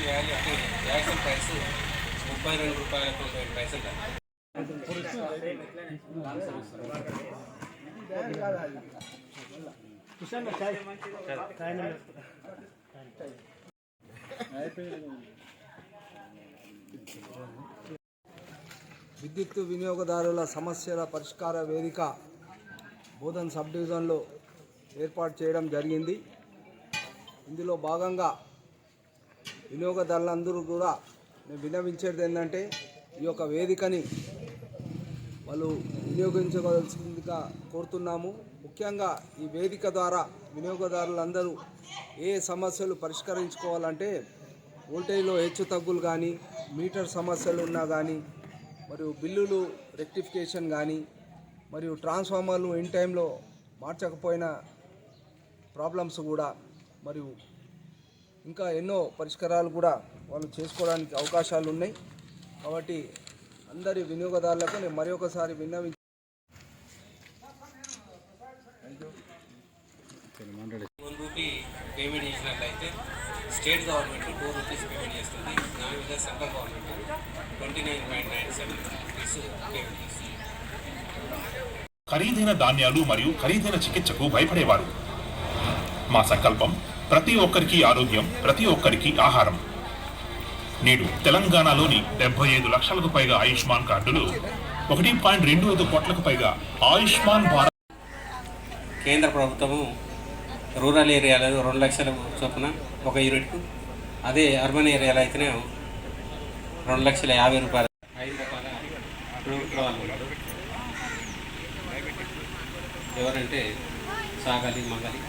Action value అంటే action price 32 రూపాయల 90 పైసలు. విద్యుత్ వినియోగదారుల సమస్యల పరిష్కార వేదిక బోధన్ సబ్ డివిజన్లో ఏర్పాటు చేయడం జరిగింది. ఇందులో భాగంగా వినియోగదారులందరూ కూడా మేము విన్నవించేది ఏంటంటే ఈ యొక్క వేదికని వాళ్ళు వినియోగించవలసిందిగా కోరుతున్నాము. ముఖ్యంగా ఈ వేదిక ద్వారా వినియోగదారులందరూ ఏ సమస్యలు పరిష్కరించుకోవాలంటే వోల్టేజ్లో హెచ్చు తగ్గులు కానీ, మీటర్ సమస్యలు ఉన్నా కానీ, మరియు బిల్లులు రెక్టిఫికేషన్ కానీ, మరియు ట్రాన్స్ఫార్మర్లు ఇన్ టైంలో మార్చకపోయిన ప్రాబ్లమ్స్ కూడా, మరియు ఇంకా ఎన్నో పరిష్కారాలు కూడా వాళ్ళు చేసుకోవడానికి అవకాశాలు ఉన్నాయి. కాబట్టి అందరి వినియోగదారులకు నేను మరి ఒకసారి విన్నవించి 1 రూపీ పేమెంట్ చేసినట్లయితే స్టేట్ గవర్నమెంట్ 2 రూపీస్ పేమెంట్ చేస్తుంది. దాని మీద సెంట్రల్ గవర్నమెంట్ 29.97 రూపీస్ పేమెంట్ చేస్తుంది. ఖరీదైన ధాన్యాలు మరియు ఖరీదైన చికిత్సకు భయపడేవారు. మా సంకల్పం ప్రతి ఒక్కరికి ఆరోగ్యం, ప్రతి ఒక్కరికి ఆహారం. నేడు తెలంగాణలోని 75 లక్షలకు పైగా ఆయుష్మాన్ కార్డులు, 1.25 కోట్లకు పైగా ఆయుష్మాన్ భారత్. కేంద్ర ప్రభుత్వము రూరల్ ఏరియాలో 2 లక్షల చొప్పున ఒక యూనిట్కు, అదే అర్బన్ ఏరియాలో అయితేనే 2,50,000 రూపాయలు. 5 రకాల ప్రభుత్వాలు ఎవరంటే సాగలి, మంగలి,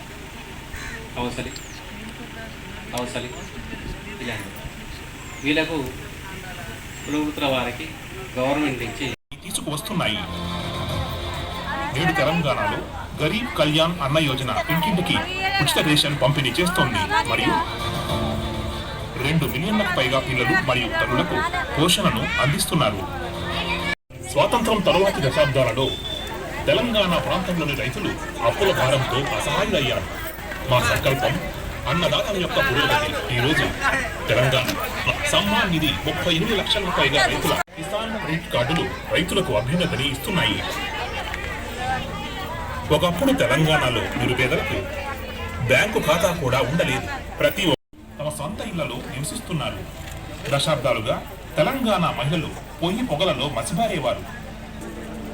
కౌసలి ఇలాంటి వీళ్ళకు కులవృత్తుల వారికి గవర్నమెంట్ నుంచి తీసుకువస్తున్నాయి. నేడు తెలంగాణలో గరీబ్ కళ్యాణ్ అన్న యోజన ఇంటింటికి ఉచిత రేషన్ పంపిణీ చేస్తోంది. మరియు 2 మిలియన్లకు పైగా పిల్లలు మరియు తల్లులకు పోషణను అందిస్తున్నారు. స్వాతంత్రం తరువాతి దశాబ్దాలలో తెలంగాణ ప్రాంతంలోని రైతులు అప్పుల భారంతో అసహాయులయ్యారు. మా సంకల్పం అన్నదాతల యొక్క పురోగతి. ఈరోజు తెలంగాణ సమ్మాన్ నిధి 38 లక్షలకు పైగా రైతుల కిసాన్ క్రెడిట్ కార్డులు రైతులకు అభ్యున్నతిని ఇస్తున్నాయి. ఒకప్పుడు తెలంగాణలో నిరుపేదలకు బ్యాంకు ఖాతా కూడా ఉండలేదు. ప్రతి తమ సొంత ఇళ్లలో నివసిస్తున్నారు. దశాబ్దాలుగా తెలంగాణ మహిళలు పొయ్యి పొగలలో మసిబారేవారు.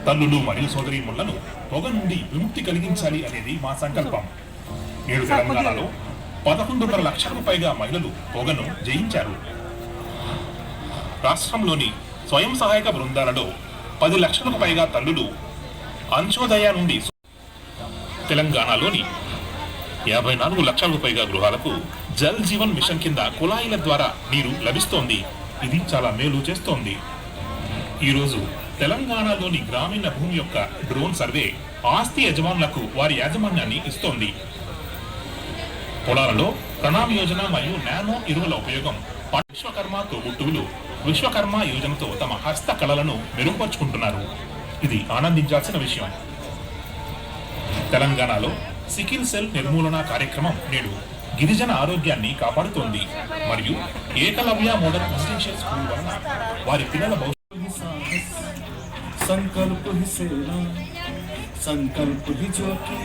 తల్లులు మరియు సోదరీమణులను పొగ నుండి విముక్తి కలిగించాలి అనేది మా సంకల్పం. నేడు తెలంగాణలో 11.5 లక్షలకు పైగా మహిళలు పొగను జయించారు. రాష్ట్రంలోని స్వయం సహాయక బృందాలలో 10 లక్షలకు పైగా తల్లులు అంత్యోదయ నుండి. తెలంగాణలోని 54 లక్షలకు పైగా గృహాలకు జల్ జీవన్ మిషన్ కింద కుళాయిల ద్వారా నీరు లభిస్తోంది. ఇది చాలా మేలు చేస్తోంది. ఈరోజు తెలంగాణలోని గ్రామీణ భూమి యొక్క డ్రోన్ సర్వే ఆస్తి యజమానులకు వారి యాజమాన్యాన్ని ఇస్తోంది. పొలాలలో ప్రణామ్ యోజన మరియు నానో ఎరువుల ఉపయోగం. విశ్వకర్మ తోబుట్టువులు విశ్వకర్మ యోజనతో తమ హస్త కళలను మెరుగుపరుచుకుంటున్నారు. ఇది ఆనందించాల్సిన విషయం. తెలంగాణలో సికిల్ సెల్ నిర్మూలన కార్యక్రమం నేడు గిరిజన ఆరోగ్యాన్ని కాపాడుతోంది. మరియు ఏకలవ్య మోడల్ రెసిడెన్షియల్ స్కూల్ వలన వారి పిల్లల భవిష్యత్తు. संकल्प ही सेना, संकल्प ही ज्योति,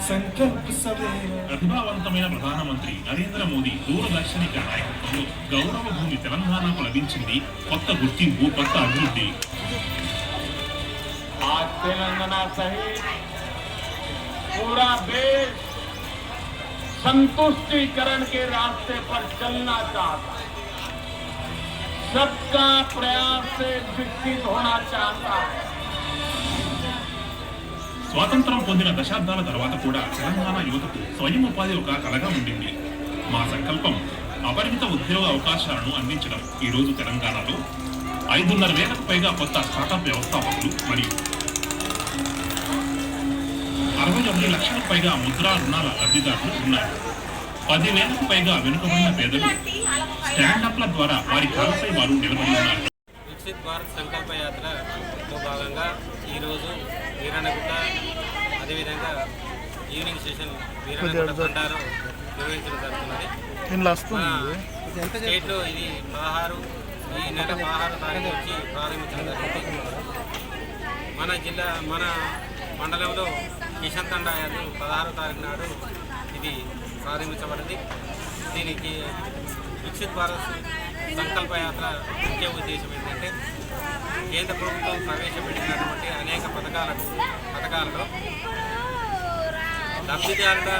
संकल्प सवेरा. ప్రతిభావంతమైన ప్రధానమంత్రి నరేంద్ర మోదీ దూరదర్శనిక నాయకత్వంలో గౌరవ భూమి తెలంగాణకు లభించింది. కొత్త గుర్తింపు, కొత్త అభివృద్ధి. आज तेलंगाना सहित पूरा देश संतुष्टिकरण के रास्ते पर चलना चाहता है. सबका प्रयास से विकसित होना चाहता है. స్వాతంత్రం పొందిన దశాబ్దాల తర్వాత కూడా తెలంగాణ యువతకు స్వయం ఉపాధి ఒక కలగా ఉండింది. మా సంకల్పం అపరిమిత ఉద్యోగ అవకాశాలను అందించడం. ఈరోజు తెలంగాణలో 5,500 పైగా కొత్త స్టార్టప్ వ్యవస్థాపకులు మరియు 69 లక్షలకు పైగా ముద్రా రుణాల లబ్ధిదారులు ఉన్నారు. 10,000కు పైగా వెనుకబడిన పేదలు స్టాండప్ల ద్వారా వారి కాలపై వారు నిలబడి ఉన్నారు. వికసిత్ భారత్ సంకల్ప యాత్రలో భాగంగా ఈరోజు వీరన్నగుట్ట, అదేవిధంగా ఈవినింగ్ సెషన్ వీరన్నగుట్ట బండారు నిర్వహించడం జరుగుతున్నది. స్టేట్లో ఇది 16 ఈ నెల 16 తారీఖు వచ్చి ప్రారంభించడం జరిగింది. మన మండలంలో కిషన్ తండా యాత్ర 16 తారీఖు నాడు ఇది ప్రారంభించబడింది. దీనికి వికసిత్ భారత్ సంకల్ప యాత్ర ముఖ్య ఉద్దేశం ఏంటంటే కేంద్ర ప్రభుత్వం ప్రవేశపెట్టినటువంటి అనేక పథకాలలో లబ్ధిదారుల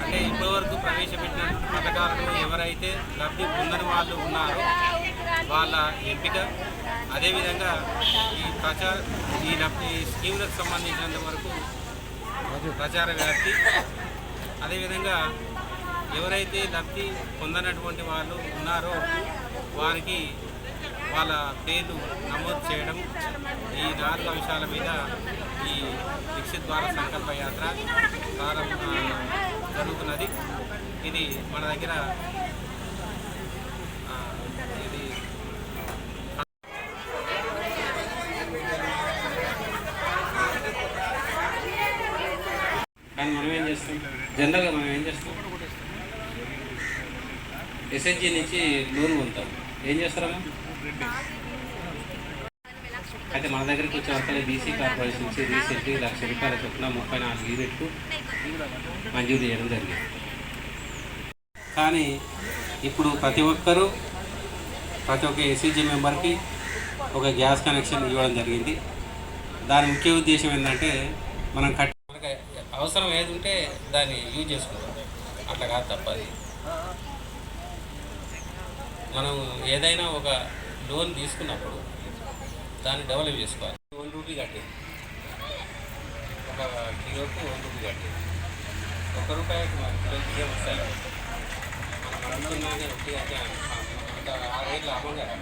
అంటే ఇప్పటివరకు ప్రవేశపెట్టిన పథకాలలో ఎవరైతే లబ్ధి పొందని వాళ్ళు ఉన్నారో వాళ్ళ ఎంపిక, అదేవిధంగా ఈ స్కీములకు సంబంధించినంత వరకు ప్రచార వ్యాప్తి, అదేవిధంగా ఎవరైతే లబ్ధి పొందనటువంటి వాళ్ళు ఉన్నారో వారికి వాళ్ళ పేర్లు నమోదు చేయడం, ఈ 4 అంశాల మీద ఈ వికసిత్ భారత్ సంకల్ప యాత్ర జరుగుతున్నది. ఇది మన దగ్గర ఇది కానీ మనం ఏం చేస్తాం, జనరల్గా మనం ఏం చేస్తాం, ఎస్హెచ్జి నుంచి లోన్ పొందుతాం. ఏం చేస్తారమ్మా? అయితే మన దగ్గరికి వచ్చే వరకు బీసీ కార్పొరేషన్ నుంచి రీసెంట్లీ ₹1,00,000 చొప్పున 34 యూనిట్లు మంజూరు చేయడం జరిగింది. కానీ ఇప్పుడు ప్రతి ఒక్క ఎస్హెచ్జి మెంబర్కి ఒక గ్యాస్ కనెక్షన్ ఇవ్వడం జరిగింది. దాని ముఖ్య ఉద్దేశం ఏంటంటే మనకి అవసరం ఏది ఉంటే దాన్ని యూజ్ చేసుకుంటాం, అట్లా కాదు తప్పది. మనం ఏదైనా ఒక లోన్ తీసుకున్నప్పుడు దాన్ని డెవలప్ చేసుకోవాలి. ₹1 కట్టేది, ఒక కిలోకు ₹1 కట్టేది, ₹1 కిలో వస్తాయి. మనం అనుకున్నది 1 అంటే అంత 6 లాభం కదా.